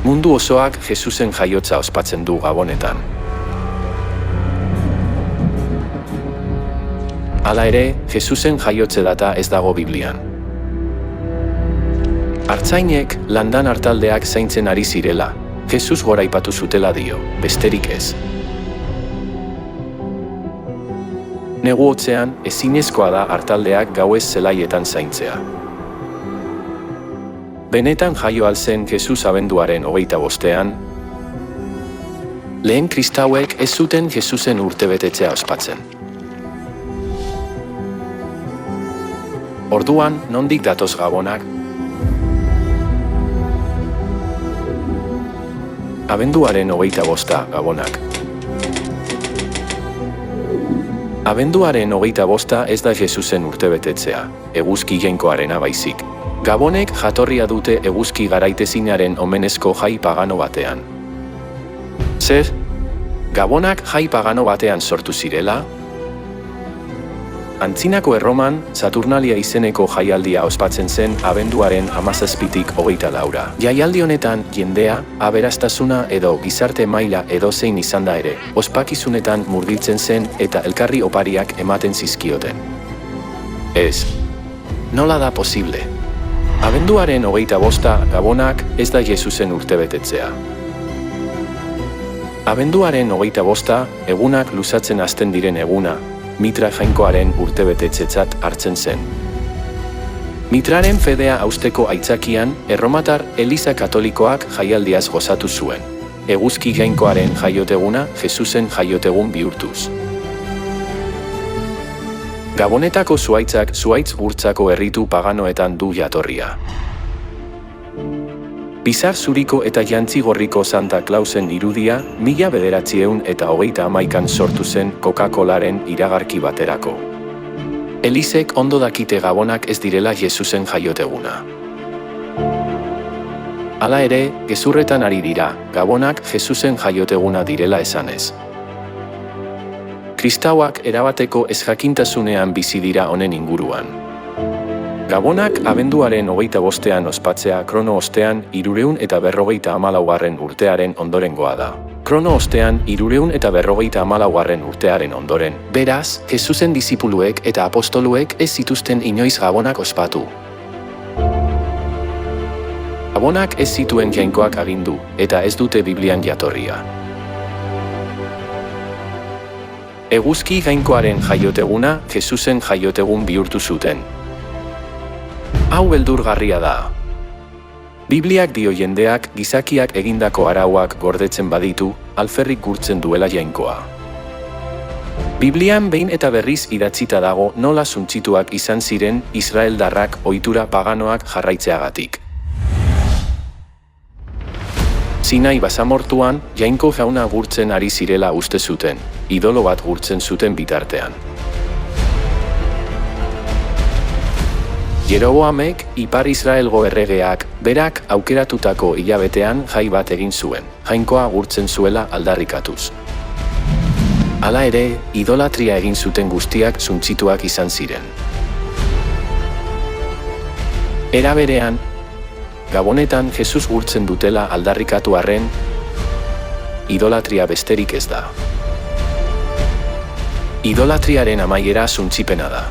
Mundu osoak Jesusen jaiotza ospatzen du Gabonetan. Hala ere, Jesusen jaiotze data ez dago Biblian. Artzainek landan artaldeak zaintzen ari zirela, Jesus goraipatu zutela dio, besterik ez. Negu hotzean, ezinezkoa da artaldeak gauez zelaietan zaintzea. Benetan jaio alzen Jesus abenduaren 25ean, lehen kristauek ez zuten Jesusen urtebetetzea ospatzen. Orduan, nondik datoz Gabonak? Abenduaren 25 Gabonak. Abenduaren 25 ez da Jesusen urtebetetzea, eguzki jainkoarena baizik. Gabonek jatorria dute eguzki garaitezinaren omenezko jai pagano batean. Zer? Gabonak jai pagano batean sortu zirela? Antzinako Erroman, Saturnalia izeneko jaialdia ospatzen zen abenduaren 17tik 24. Jaialdi honetan jendea, aberastasuna edo gizarte maila edozein izan da ere, ospakizunetan murgiltzen zen eta elkarri opariak ematen zizkioten. Ez. Nola da posible? Abenduaren 25 Gabonak ez da Jesusen urtebetetzea. Abenduaren 25 egunak luzatzen hasten diren eguna, Mitra jainkoaren urtebetetzetzat hartzen zen. Mitraren fedea hausteko aitzakian, Erromatar Eliza Katolikoak jaialdiaz gozatu zuen. Eguzki jainkoaren jaioteguna Jesusen jaiotegun bihurtuz. Gabonetako zuhaitzak zuhaitz gurtzako erritu paganoetan du jatorria. Bizar zuriko eta jantzi gorriko Santa Clausen irudia 1931an sortu zen Coca-Colaren iragarki baterako. Elizek ondo dakite Gabonak ez direla Jesusen jaioteguna. Hala ere, gezurretan ari dira, Gabonak Jesusen jaioteguna direla esanez. Kristauak erabateko ezjakintasunean bizi dira honen inguruan. Gabonak abenduaren 25ean ospatzea krono ostean 354. urtearen ondorengoa da. Krono ostean 354. urtearen ondoren. Beraz, Jesusen disipuluek eta apostoluek ez zituzten inoiz Gabonak ospatu. Gabonak ez zituen jainkoak agindu, eta ez dute Biblian jatorria. Eguzki jainkoaren jaioteguna Jesusen jaiotegun bihurtu zuten. Hau beldurgarria da. Bibliak dio jendeak gizakiak egindako arauak gordetzen baditu, alferrik gurtzen duela jainkoa. Biblian behin eta berriz idatzita dago nola suntsituak izan ziren Israeldarrak ohitura paganoak jarraitzeagatik. Sinai basamortuan, jainko jauna gurtzen ari zirela uste zuten, idolo bat gurtzen zuten bitartean. Jeroboamek, Ipar Israelgo erregeak, berak aukeratutako hilabetean jai bat egin zuen, jainkoa gurtzen zuela aldarrikatuz. Hala ere, idolatria egin zuten guztiak suntsituak izan ziren. Era berean, Gabonetan Jesus gurtzen dutela aldarrikatu arren, idolatria besterik ez da. Idolatriaren amaiera suntsipena da.